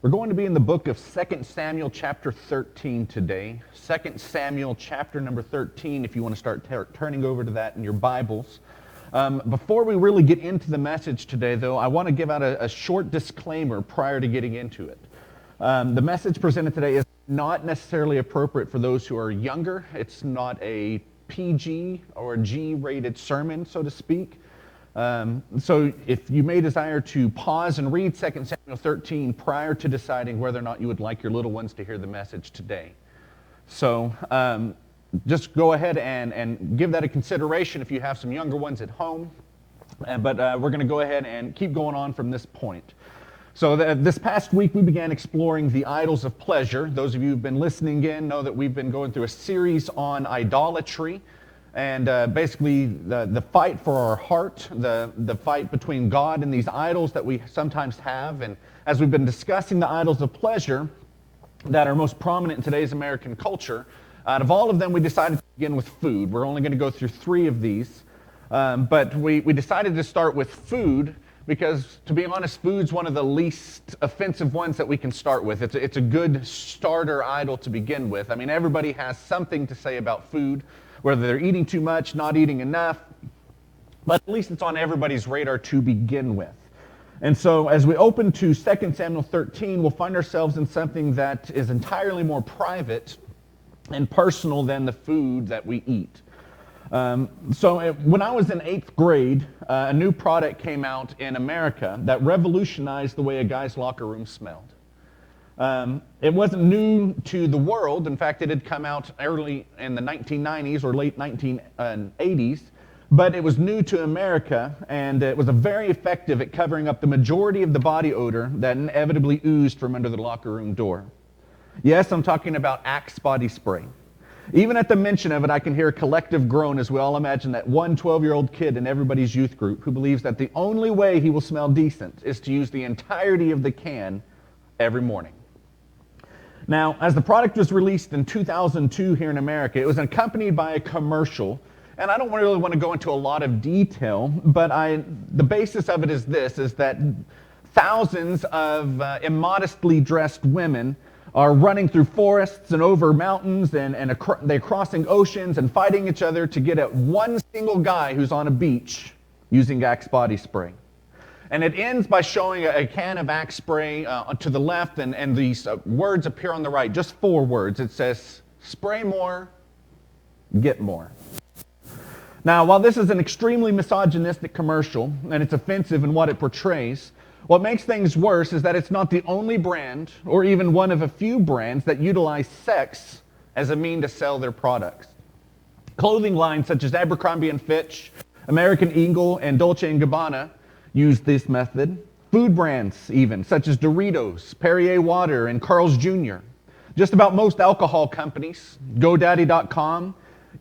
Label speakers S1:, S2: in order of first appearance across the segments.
S1: We're going to be in the book of 2 Samuel chapter 13 today. 2 Samuel chapter number 13, if you want to start turning over to that in your Bibles. Before we really get into the message today, though, I want to give out a short disclaimer prior to getting into it. The message presented today is not necessarily appropriate for those who are younger. It's not a PG or a G-rated sermon, so to speak. So if you may desire to pause and read 2 Samuel 13 prior to deciding whether or not you would like your little ones to hear the message today. So just go ahead and give that a consideration if you have some younger ones at home. But we're going to go ahead and keep going on from this point. So this past week we began exploring the idols of pleasure. Those of you who've been listening in know that we've been going through a series on idolatry. And basically the fight for our heart, the fight between God and these idols that we sometimes have. And as we've been discussing the idols of pleasure that are most prominent in today's American culture, out of all of them we decided to begin with food. We're only going to go through 3 of these. But we decided to start with food because, to be honest, food's one of the least offensive ones that we can start with. It's a good starter idol to begin with. I mean, everybody has something to say about food, whether they're eating too much, not eating enough, but at least it's on everybody's radar to begin with. And so as we open to 2 Samuel 13, we'll find ourselves in something that is entirely more private and personal than the food that we eat. So when I was in 8th grade, a new product came out in America that revolutionized the way a guy's locker room smelled. It wasn't new to the world. In fact, it had come out early in the 1990s or late 1980s, but it was new to America, and it was very effective at covering up the majority of the body odor that inevitably oozed from under the locker room door. Yes, I'm talking about Axe body spray. Even at the mention of it, I can hear a collective groan as we all imagine that one 12-year-old kid in everybody's youth group who believes that the only way he will smell decent is to use the entirety of the can every morning. Now, as the product was released in 2002 here in America, it was accompanied by a commercial, and I don't really want to go into a lot of detail, but the basis of it is this, is that thousands of immodestly dressed women are running through forests and over mountains, and they're crossing oceans and fighting each other to get at one single guy who's on a beach using Axe body spray. And it ends by showing a can of Axe spray to the left, and these words appear on the right, just 4 words. It says, spray more, get more. Now, while this is an extremely misogynistic commercial, and it's offensive in what it portrays, what makes things worse is that it's not the only brand, or even one of a few brands, that utilize sex as a mean to sell their products. Clothing lines such as Abercrombie & Fitch, American Eagle, and Dolce & Gabbana use this method. Food brands even, such as Doritos, Perrier Water, and Carl's Jr. Just about most alcohol companies, GoDaddy.com,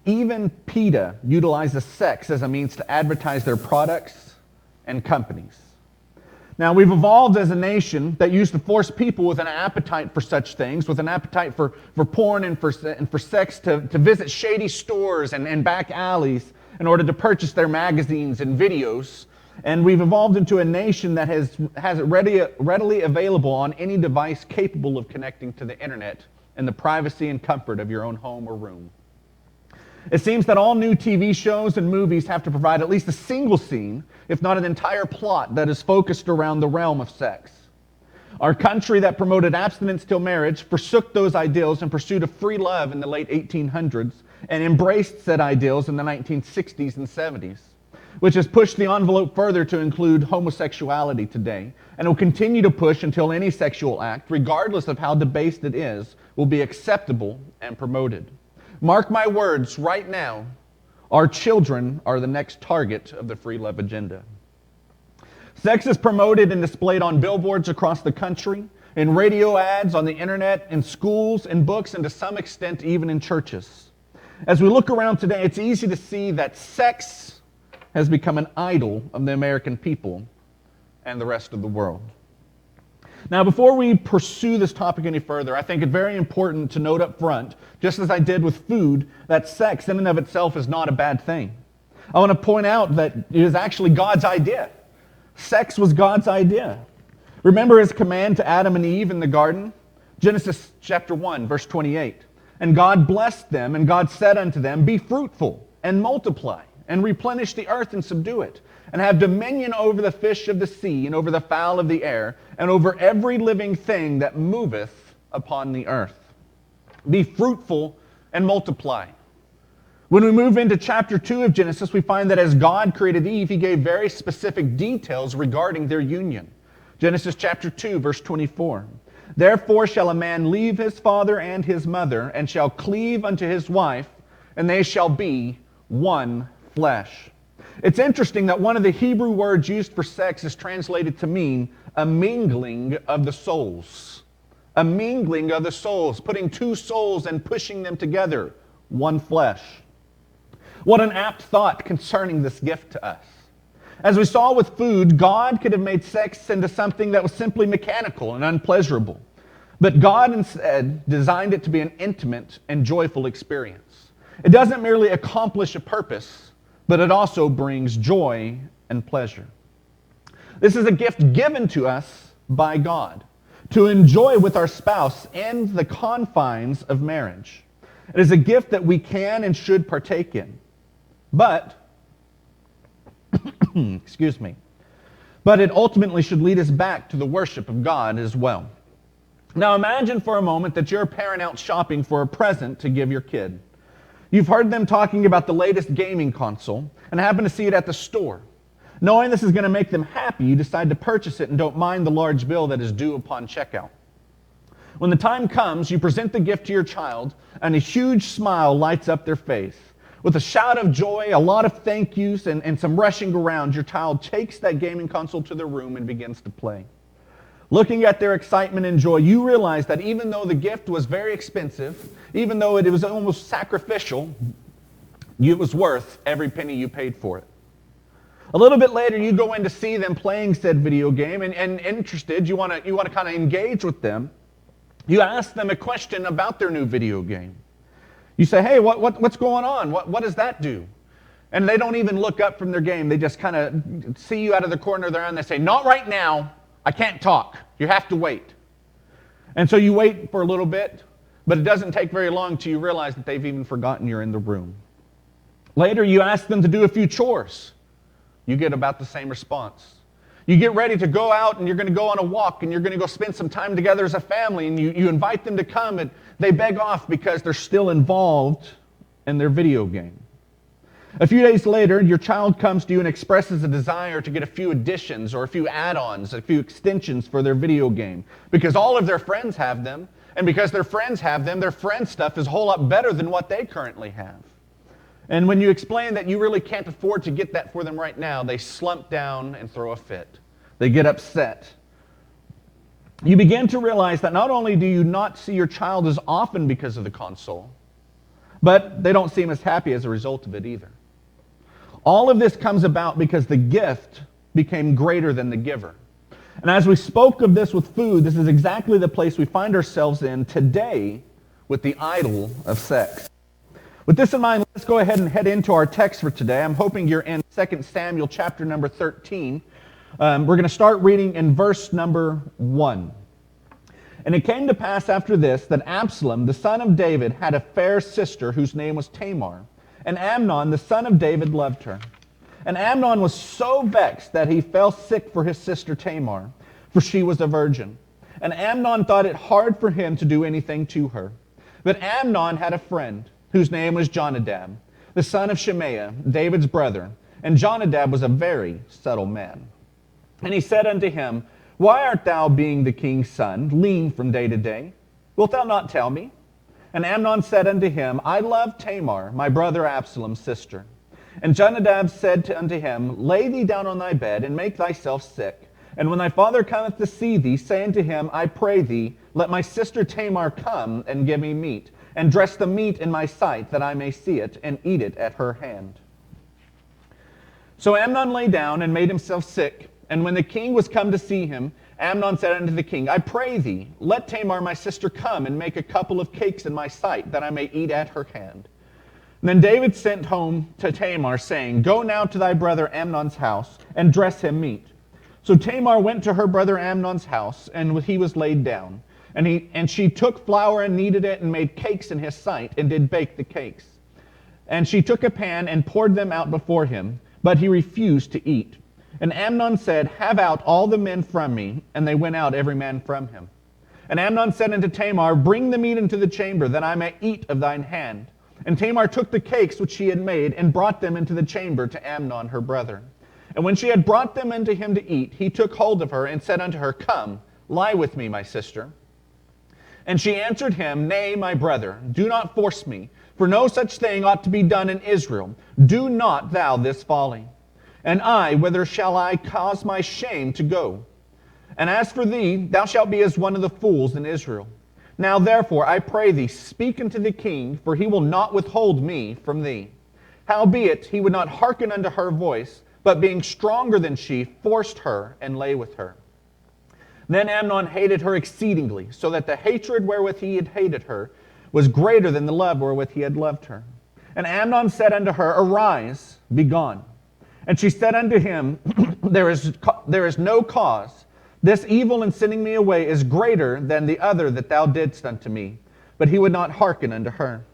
S1: even PETA utilizes sex as a means to advertise their products and companies. Now, we've evolved as a nation that used to force people with an appetite for such things, with an appetite for porn and for sex to visit shady stores and back alleys in order to purchase their magazines and videos. And we've evolved into a nation that has it readily available on any device capable of connecting to the internet in the privacy and comfort of your own home or room. It seems that all new TV shows and movies have to provide at least a single scene, if not an entire plot, that is focused around the realm of sex. Our country that promoted abstinence till marriage forsook those ideals in pursuit of free love in the late 1800s and embraced said ideals in the 1960s and 70s. Which has pushed the envelope further to include homosexuality today, and will continue to push until any sexual act, regardless of how debased it is, will be acceptable and promoted. Mark my words right now, our children are the next target of the free love agenda. Sex is promoted and displayed on billboards across the country, in radio ads, on the internet, in schools, in books, and to some extent even in churches. As we look around today, it's easy to see that sex has become an idol of the American people and the rest of the world. Now, before we pursue this topic any further, I think it's very important to note up front, just as I did with food, that sex in and of itself is not a bad thing. I want to point out that it is actually God's idea. Sex was God's idea. Remember his command to Adam and Eve in the garden? Genesis chapter 1, verse 28. And God blessed them, and God said unto them, Be fruitful, and multiply, and replenish the earth, and subdue it, and have dominion over the fish of the sea, and over the fowl of the air, and over every living thing that moveth upon the earth. Be fruitful and multiply. When we move into chapter 2 of Genesis, we find that as God created Eve, he gave very specific details regarding their union. Genesis chapter 2, verse 24. Therefore shall a man leave his father and his mother, and shall cleave unto his wife, and they shall be one flesh. It's interesting that one of the Hebrew words used for sex is translated to mean a mingling of the souls. A mingling of the souls, putting two souls and pushing them together, one flesh. What an apt thought concerning this gift to us. As we saw with food, God could have made sex into something that was simply mechanical and unpleasurable. But God instead designed it to be an intimate and joyful experience. It doesn't merely accomplish a purpose, but it also brings joy and pleasure. This is a gift given to us by God to enjoy with our spouse in the confines of marriage. It is a gift that we can and should partake in. But, excuse me, but it ultimately should lead us back to the worship of God as well. Now imagine for a moment that you're a parent out shopping for a present to give your kid. You've heard them talking about the latest gaming console and happen to see it at the store. Knowing this is going to make them happy, you decide to purchase it and don't mind the large bill that is due upon checkout. When the time comes, you present the gift to your child, and a huge smile lights up their face. With a shout of joy, a lot of thank yous, and some rushing around, your child takes that gaming console to their room and begins to play. Looking at their excitement and joy, you realize that even though the gift was very expensive, even though it was almost sacrificial, it was worth every penny you paid for it. A little bit later, you go in to see them playing said video game, and interested, you want to kind of engage with them. You ask them a question about their new video game. You say, hey, what's going on? What does that do? And they don't even look up from their game. They just kind of see you out of the corner of their eye, and they say, not right now. I can't talk. You have to wait. And so you wait for a little bit, but it doesn't take very long till you realize that they've even forgotten you're in the room. Later, you ask them to do a few chores. You get about the same response. You get ready to go out, and you're going to go on a walk, and you're going to go spend some time together as a family, and you invite them to come, and they beg off because they're still involved in their video game. A few days later, your child comes to you and expresses a desire to get a few additions or a few add-ons, a few extensions for their video game, because all of their friends have them, and because their friends have them, their friend stuff is a whole lot better than what they currently have. And when you explain that you really can't afford to get that for them right now, they slump down and throw a fit. They get upset. You begin to realize that not only do you not see your child as often because of the console, but they don't seem as happy as a result of it either. All of this comes about because the gift became greater than the giver. And as we spoke of this with food, this is exactly the place we find ourselves in today with the idol of sex. With this in mind, let's go ahead and head into our text for today. I'm hoping you're in 2 Samuel chapter number 13. We're going to start reading in verse number 1. And it came to pass after this that Absalom, the son of David, had a fair sister whose name was Tamar. And Amnon, the son of David, loved her. And Amnon was so vexed that he fell sick for his sister Tamar, for she was a virgin. And Amnon thought it hard for him to do anything to her. But Amnon had a friend, whose name was Jonadab, the son of Shemaiah, David's brother. And Jonadab was a very subtle man. And he said unto him, Why art thou, being the king's son, lean from day to day? Wilt thou not tell me? And Amnon said unto him, I love Tamar, my brother Absalom's sister. And Jonadab said unto him, Lay thee down on thy bed, and make thyself sick. And when thy father cometh to see thee, say unto him, I pray thee, let my sister Tamar come and give me meat, and dress the meat in my sight, that I may see it, and eat it at her hand. So Amnon lay down and made himself sick. And when the king was come to see him, Amnon said unto the king, I pray thee, let Tamar my sister come and make a couple of cakes in my sight, that I may eat at her hand. And then David sent home to Tamar, saying, Go now to thy brother Amnon's house, and dress him meat. So Tamar went to her brother Amnon's house, and he was laid down. And she took flour and kneaded it and made cakes in his sight, and did bake the cakes. And she took a pan and poured them out before him, but he refused to eat. And Amnon said, "Have out all the men from me." And they went out, every man from him. And Amnon said unto Tamar, "Bring the meat into the chamber, that I may eat of thine hand." And Tamar took the cakes which she had made, and brought them into the chamber to Amnon her brother. And when she had brought them unto him to eat, he took hold of her, and said unto her, "Come, lie with me, my sister." And she answered him, "Nay, my brother, do not force me, for no such thing ought to be done in Israel. Do not thou this folly. And I, whither shall I cause my shame to go? And as for thee, thou shalt be as one of the fools in Israel. Now therefore, I pray thee, speak unto the king, for he will not withhold me from thee." Howbeit, he would not hearken unto her voice, but being stronger than she, forced her, and lay with her. Then Amnon hated her exceedingly, so that the hatred wherewith he had hated her was greater than the love wherewith he had loved her. And Amnon said unto her, "Arise, be gone." And she said unto him, there is no cause. This evil in sending me away is greater than the other that thou didst unto me. But he would not hearken unto her.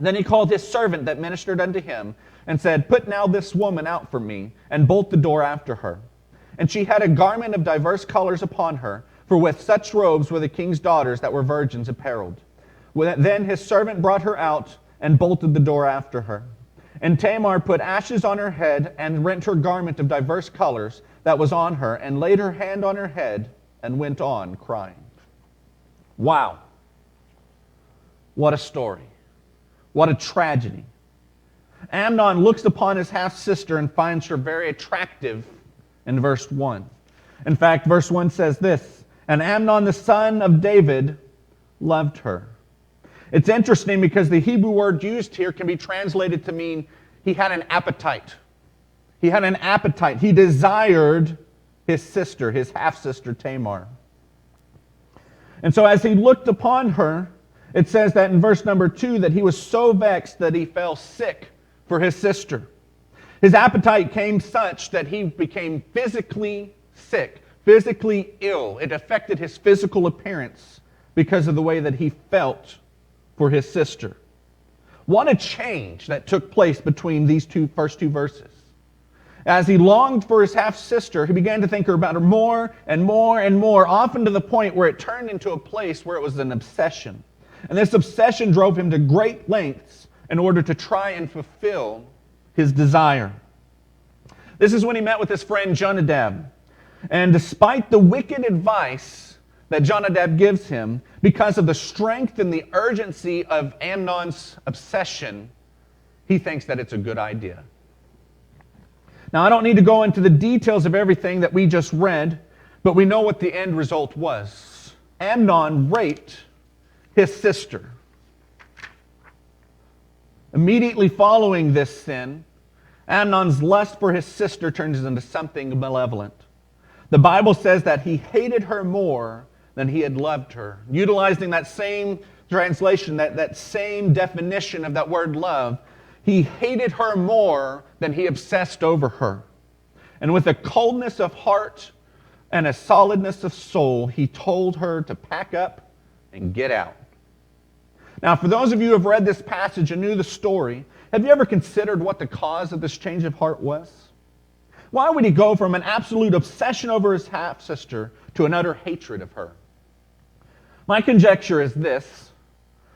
S1: Then he called his servant that ministered unto him, and said, "Put now this woman out from me, and bolt the door after her." And she had a garment of diverse colors upon her, for with such robes were the king's daughters that were virgins apparelled. Then his servant brought her out, and bolted the door after her. And Tamar put ashes on her head, and rent her garment of diverse colors that was on her, and laid her hand on her head, and went on crying. Wow. What a story. What a tragedy. Amnon looks upon his half-sister and finds her very attractive in verse 1. In fact, verse 1 says this, "And Amnon the son of David loved her." It's interesting because the Hebrew word used here can be translated to mean he had an appetite. He had an appetite. He desired his sister, his half-sister Tamar. And so as he looked upon her, it says that in verse number 2 that he was so vexed that he fell sick for his sister. His appetite came such that he became physically sick, physically ill. It affected his physical appearance because of the way that he felt for his sister. What a change that took place between these first two verses. As he longed for his half-sister, he began to think about her more and more and more, often to the point where it turned into a place where it was an obsession. And this obsession drove him to great lengths in order to try and fulfill his desire. This is when he met with his friend Jonadab. And despite the wicked advice that Jonadab gives him, because of the strength and the urgency of Amnon's obsession, he thinks that it's a good idea. Now, I don't need to go into the details of everything that we just read, but we know what the end result was. Amnon raped his sister. Immediately following this sin, Amnon's lust for his sister turns into something malevolent. The Bible says that he hated her more than he had loved her. Utilizing that same translation, that same definition of that word love, he hated her more than he obsessed over her. And with a coldness of heart and a solidness of soul, he told her to pack up and get out. Now, for those of you who have read this passage and knew the story, have you ever considered what the cause of this change of heart was? Why would he go from an absolute obsession over his half-sister to an utter hatred of her? My conjecture is this,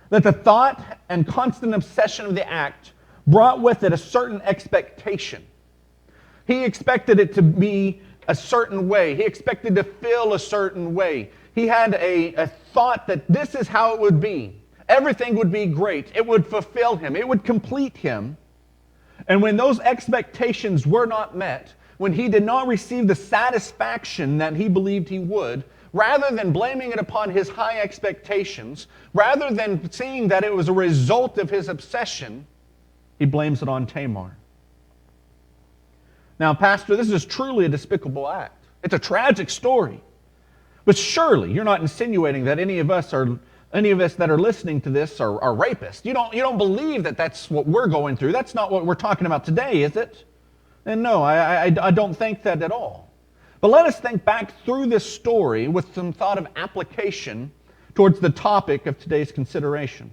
S1: that the thought and constant obsession of the act brought with it a certain expectation. He expected it to be a certain way. He expected to feel a certain way. He had a thought that this is how it would be. Everything would be great. It would fulfill him. It would complete him. And when those expectations were not met, when he did not receive the satisfaction that he believed he would, rather than blaming it upon his high expectations, rather than seeing that it was a result of his obsession, he blames it on Tamar. Now, Pastor, this is truly a despicable act. It's a tragic story. But surely you're not insinuating that any of us that are listening to this are rapists. You don't believe that that's what we're going through. That's not what we're talking about today, is it? And no, I don't think that at all. But let us think back through this story with some thought of application towards the topic of today's consideration.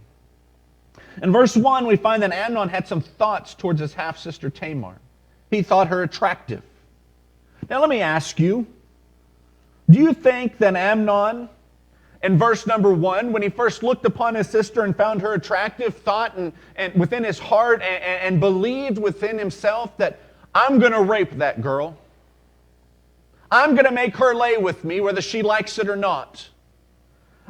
S1: In verse 1, we find that Amnon had some thoughts towards his half-sister Tamar. He thought her attractive. Now let me ask you, do you think that Amnon, in verse number 1, when he first looked upon his sister and found her attractive, thought and within his heart and believed within himself that I'm going to rape that girl. I'm going to make her lay with me whether she likes it or not.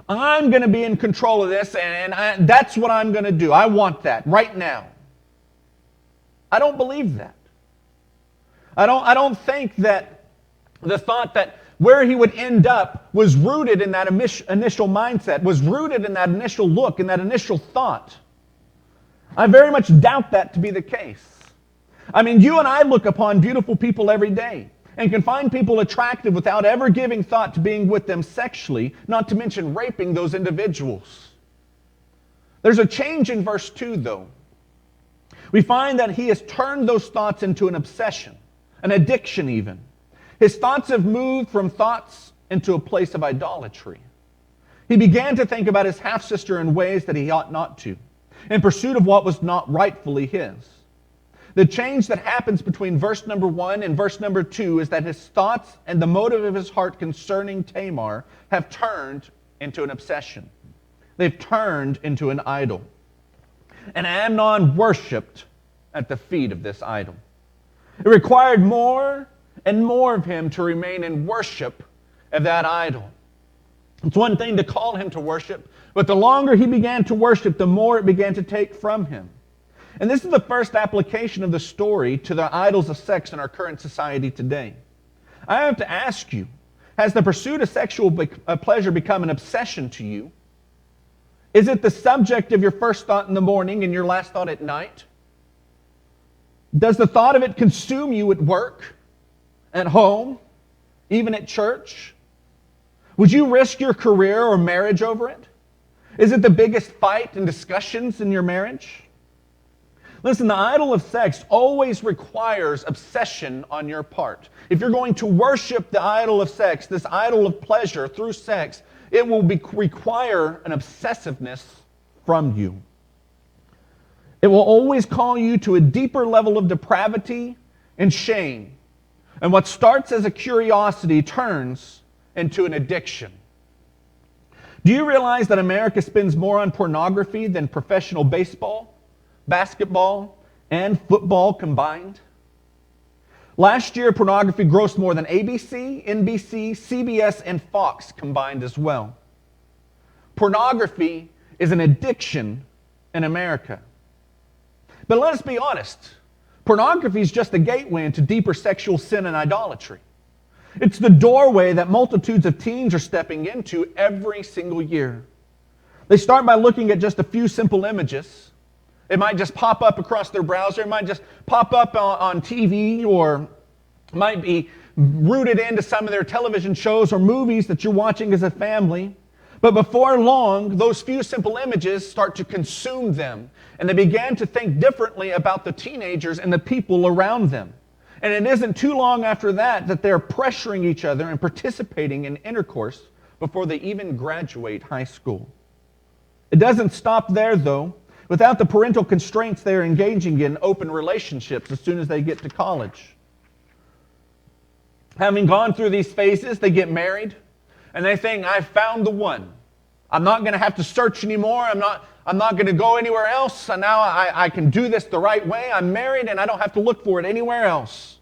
S1: I'm going to be in control of this, and that's what I'm going to do. I want that right now. I don't believe that. I don't think that the thought that where he would end up was rooted in that initial mindset, was rooted in that initial look, in that initial thought. I very much doubt that to be the case. I mean, you and I look upon beautiful people every day and can find people attractive without ever giving thought to being with them sexually, not to mention raping those individuals. There's a change in verse 2, though. We find that he has turned those thoughts into an obsession, an addiction even. His thoughts have moved from thoughts into a place of idolatry. He began to think about his half-sister in ways that he ought not to, in pursuit of what was not rightfully his. The change that happens between verse number 1 and verse number 2 is that his thoughts and the motive of his heart concerning Tamar have turned into an obsession. They've turned into an idol. And Amnon worshipped at the feet of this idol. It required more and more of him to remain in worship of that idol. It's one thing to call him to worship, but the longer he began to worship, the more it began to take from him. And this is the first application of the story to the idols of sex in our current society today. I have to ask you, has the pursuit of sexual pleasure become an obsession to you? Is it the subject of your first thought in the morning and your last thought at night? Does the thought of it consume you at work, at home, even at church? Would you risk your career or marriage over it? Is it the biggest fight and discussions in your marriage? Listen, the idol of sex always requires obsession on your part. If you're going to worship the idol of sex, this idol of pleasure through sex, it will require an obsessiveness from you. It will always call you to a deeper level of depravity and shame. And what starts as a curiosity turns into an addiction. Do you realize that America spends more on pornography than professional baseball, basketball, and football combined? Last year, pornography grossed more than ABC, NBC, CBS, and Fox combined as well. Pornography is an addiction in America. But let us be honest. Pornography is just a gateway into deeper sexual sin and idolatry. It's the doorway that multitudes of teens are stepping into every single year. They start by looking at just a few simple images. It might just pop up across their browser. It might just pop up on TV, or might be rooted into some of their television shows or movies that you're watching as a family. But before long, those few simple images start to consume them, and they began to think differently about the teenagers and the people around them. And it isn't too long after that that they're pressuring each other and participating in intercourse before they even graduate high school. It doesn't stop there, though. Without the parental constraints, they're engaging in open relationships as soon as they get to college. Having gone through these phases, they get married, and they think, I found the one. I'm not going to have to search anymore. I'm not going to go anywhere else. So now I can do this the right way. I'm married, and I don't have to look for it anywhere else.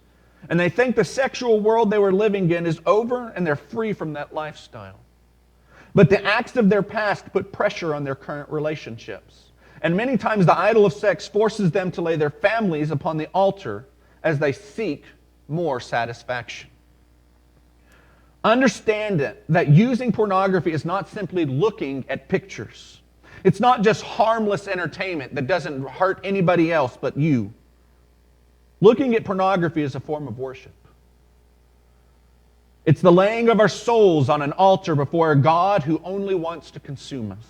S1: And they think the sexual world they were living in is over, and they're free from that lifestyle. But the acts of their past put pressure on their current relationships. And many times the idol of sex forces them to lay their families upon the altar as they seek more satisfaction. Understand that using pornography is not simply looking at pictures. It's not just harmless entertainment that doesn't hurt anybody else but you. Looking at pornography is a form of worship. It's the laying of our souls on an altar before a God who only wants to consume us.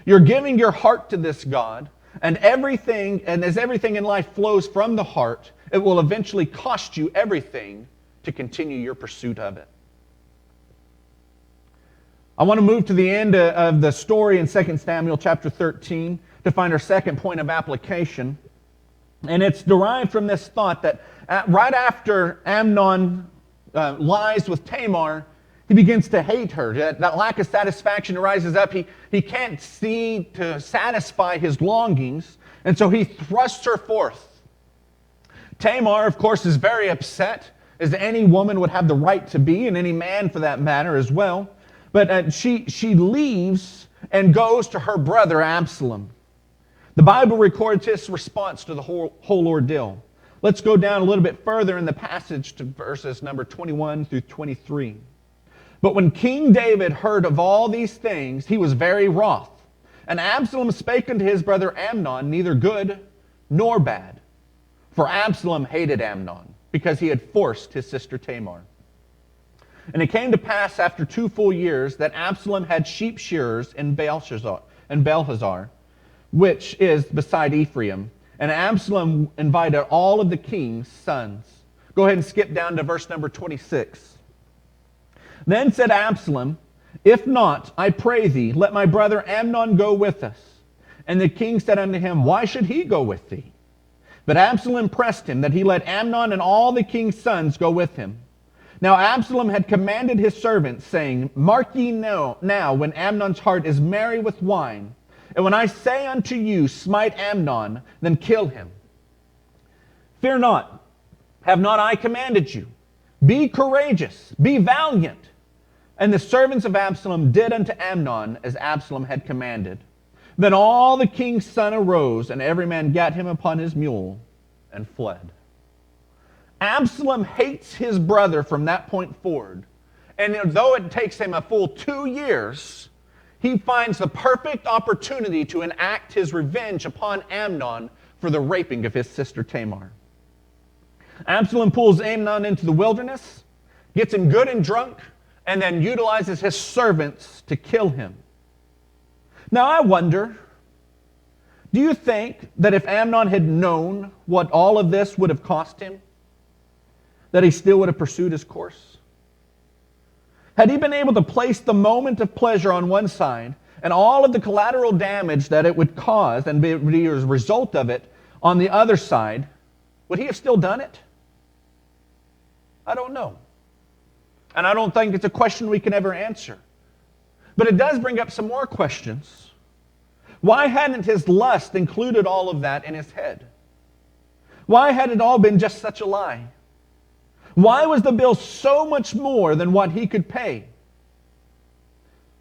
S1: You're giving your heart to this God, and as everything in life flows from the heart, it will eventually cost you everything to continue your pursuit of it. I want to move to the end of the story in 2 Samuel chapter 13 to find our second point of application. And it's derived from this thought that right after Amnon lies with Tamar, he begins to hate her. That lack of satisfaction rises up. He can't see to satisfy his longings, and so he thrusts her forth. Tamar, of course, is very upset, as any woman would have the right to be, and any man for that matter as well. But she leaves and goes to her brother Absalom. The Bible records his response to the whole ordeal. Let's go down a little bit further in the passage to verses number 21 through 23. But when King David heard of all these things, he was very wroth. And Absalom spake unto his brother Amnon, neither good nor bad. For Absalom hated Amnon, because he had forced his sister Tamar. And it came to pass after 2 full years that Absalom had sheep shearers in Baalhazor, which is beside Ephraim. And Absalom invited all of the king's sons. Go ahead and skip down to verse number 26. Then said Absalom, If not, I pray thee, let my brother Amnon go with us. And the king said unto him, Why should he go with thee? But Absalom pressed him that he let Amnon and all the king's sons go with him. Now Absalom had commanded his servants, saying, Mark ye now when Amnon's heart is merry with wine, and when I say unto you, Smite Amnon, then kill him. Fear not, have not I commanded you? Be courageous, be valiant. And the servants of Absalom did unto Amnon as Absalom had commanded. Then all the king's sons arose, and every man gat him upon his mule, and fled. Absalom hates his brother from that point forward. And though it takes him a full 2 years, he finds the perfect opportunity to enact his revenge upon Amnon for the raping of his sister Tamar. Absalom pulls Amnon into the wilderness, gets him good and drunk, and then utilizes his servants to kill him. Now I wonder, do you think that if Amnon had known what all of this would have cost him, that he still would have pursued his course? Had he been able to place the moment of pleasure on one side and all of the collateral damage that it would cause and be as a result of it on the other side, would he have still done it? I don't know. And I don't think it's a question we can ever answer. But it does bring up some more questions. Why hadn't his lust included all of that in his head? Why had it all been just such a lie? Why was the bill so much more than what he could pay?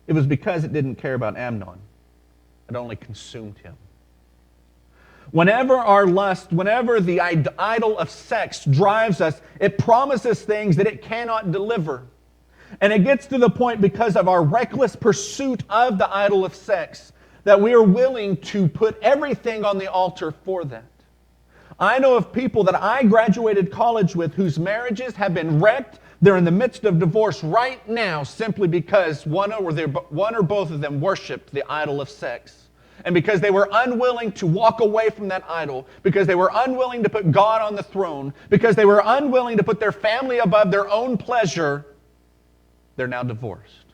S1: It was because it didn't care about Amnon. It only consumed him. Whenever our lust, whenever the idol of sex drives us, it promises things that it cannot deliver. And it gets to the point because of our reckless pursuit of the idol of sex that we are willing to put everything on the altar for that. I know of people that I graduated college with whose marriages have been wrecked. They're in the midst of divorce right now simply because one or both of them worshiped the idol of sex. And because they were unwilling to walk away from that idol, because they were unwilling to put God on the throne, because they were unwilling to put their family above their own pleasure, they're now divorced.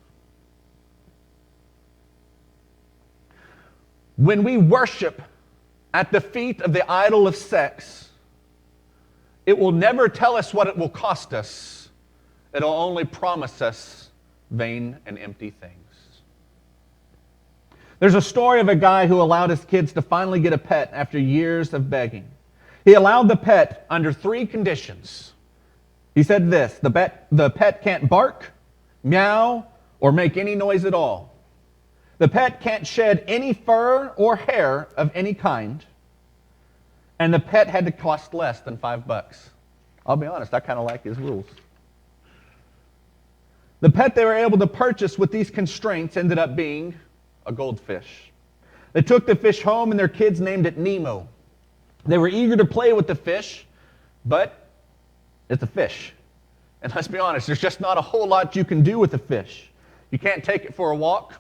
S1: When we worship at the feet of the idol of sex, it will never tell us what it will cost us. It'll only promise us vain and empty things. There's a story of a guy who allowed his kids to finally get a pet after years of begging. He allowed the pet under 3 conditions. He said this: the pet can't bark, meow, or make any noise at all. The pet can't shed any fur or hair of any kind. And the pet had to cost less than $5. I'll be honest, I kind of like his rules. The pet they were able to purchase with these constraints ended up being a goldfish. They took the fish home and their kids named it Nemo. They were eager to play with the fish, but it's a fish. And let's be honest, there's just not a whole lot you can do with a fish. You can't take it for a walk.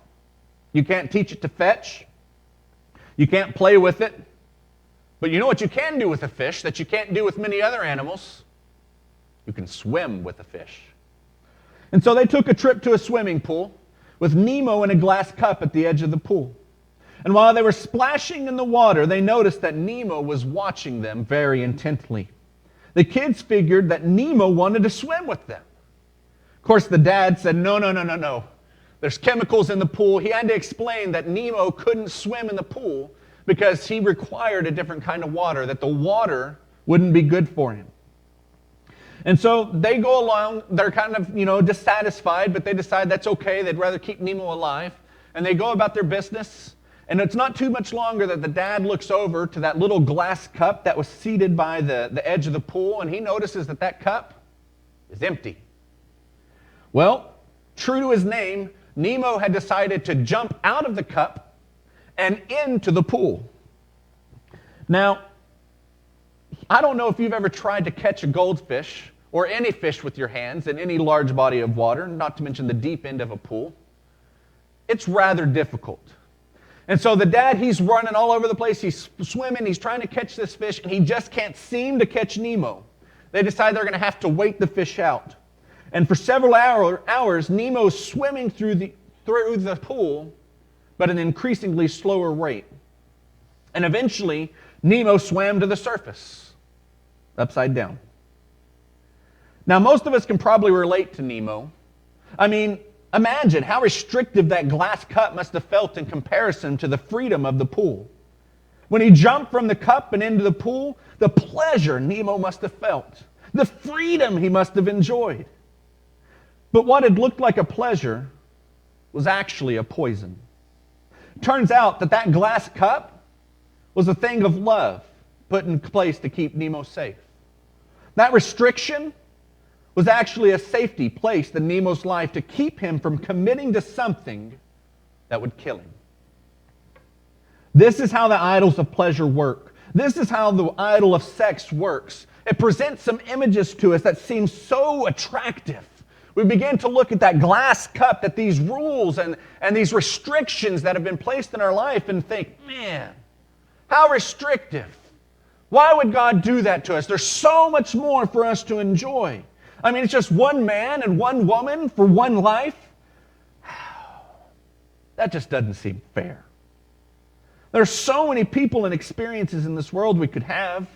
S1: You can't teach it to fetch. You can't play with it. But you know what you can do with a fish that you can't do with many other animals? You can swim with a fish. And so they took a trip to a swimming pool with Nemo in a glass cup at the edge of the pool. And while they were splashing in the water, they noticed that Nemo was watching them very intently. The kids figured that Nemo wanted to swim with them. Of course, the dad said, no. There's chemicals in the pool. He had to explain that Nemo couldn't swim in the pool because he required a different kind of water, that the water wouldn't be good for him. And so they go along, they're kind of, dissatisfied, but they decide that's okay. They'd rather keep Nemo alive. And they go about their business. And it's not too much longer that the dad looks over to that little glass cup that was seated by the edge of the pool, and he notices that that cup is empty. Well, true to his name, Nemo had decided to jump out of the cup and into the pool. Now, I don't know if you've ever tried to catch a goldfish or any fish with your hands in any large body of water, not to mention the deep end of a pool. It's rather difficult. And so the dad, he's running all over the place. He's swimming. He's trying to catch this fish, and he just can't seem to catch Nemo. They decide they're going to have to wait the fish out. And for several hours, Nemo's swimming through the pool, but at an increasingly slower rate. And eventually, Nemo swam to the surface, upside down. Now, most of us can probably relate to Nemo. I mean, imagine how restrictive that glass cup must have felt in comparison to the freedom of the pool. When he jumped from the cup and into the pool, the pleasure Nemo must have felt, the freedom he must have enjoyed. But what had looked like a pleasure was actually a poison. It turns out that glass cup was a thing of love put in place to keep Nemo safe. That restriction was actually a safety placed in Nemo's life to keep him from committing to something that would kill him. This is how the idols of pleasure work. This is how the idol of sex works. It presents some images to us that seem so attractive. We begin to look at that glass cup, at these rules and these restrictions that have been placed in our life and think, man, how restrictive. Why would God do that to us? There's so much more for us to enjoy. I mean, it's just one man and one woman for one life. That just doesn't seem fair. There's so many people and experiences in this world we could have.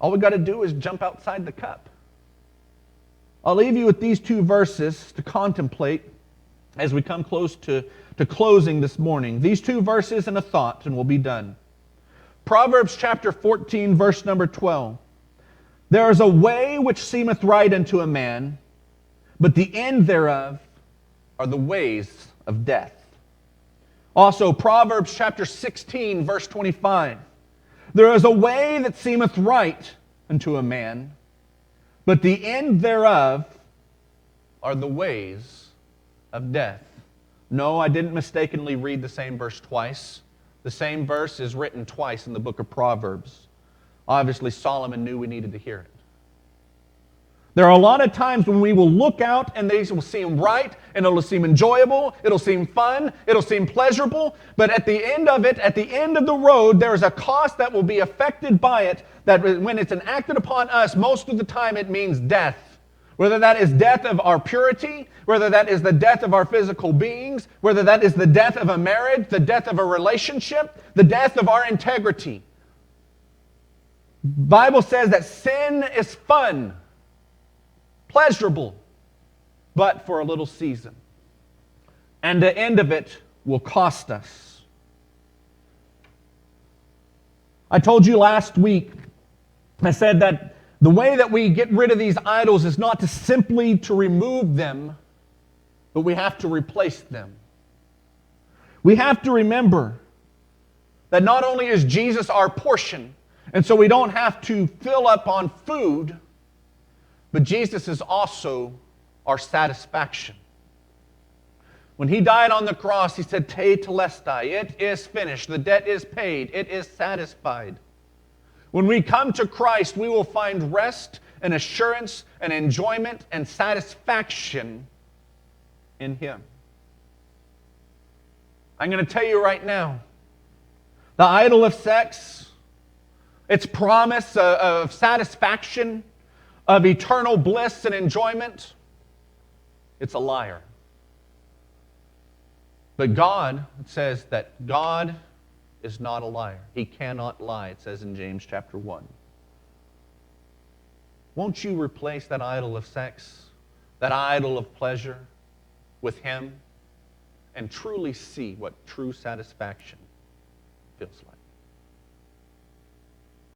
S1: All we got to do is jump outside the cup. I'll leave you with these two verses to contemplate as we come close to closing this morning. These two verses and a thought, and we'll be done. Proverbs chapter 14, verse number 12. There is a way which seemeth right unto a man, but the end thereof are the ways of death. Also, Proverbs chapter 16, verse 25. There is a way that seemeth right unto a man, but the end thereof are the ways of death. No, I didn't mistakenly read the same verse twice. The same verse is written twice in the book of Proverbs. Obviously, Solomon knew we needed to hear it. There are a lot of times when we will look out and these will seem right, and it'll seem enjoyable, it'll seem fun, it'll seem pleasurable, but at the end of it, at the end of the road, there is a cost that will be affected by it, that when it's enacted upon us, most of the time it means death. Whether that is death of our purity, whether that is the death of our physical beings, whether that is the death of a marriage, the death of a relationship, the death of our integrity. The Bible says that sin is fun, pleasurable, but for a little season. And the end of it will cost us. I told you last week, I said that the way that we get rid of these idols is not to simply to remove them, but we have to replace them. We have to remember that not only is Jesus our portion, and so we don't have to fill up on food, but Jesus is also our satisfaction. When he died on the cross, he said, "Te telestai," it is finished, the debt is paid, it is satisfied. When we come to Christ, we will find rest and assurance and enjoyment and satisfaction in him. I'm going to tell you right now, the idol of sex, its promise of satisfaction, of eternal bliss and enjoyment, it's a liar. But God says that God is not a liar. He cannot lie, it says in James chapter 1. Won't you replace that idol of sex, that idol of pleasure, with Him, and truly see what true satisfaction feels like?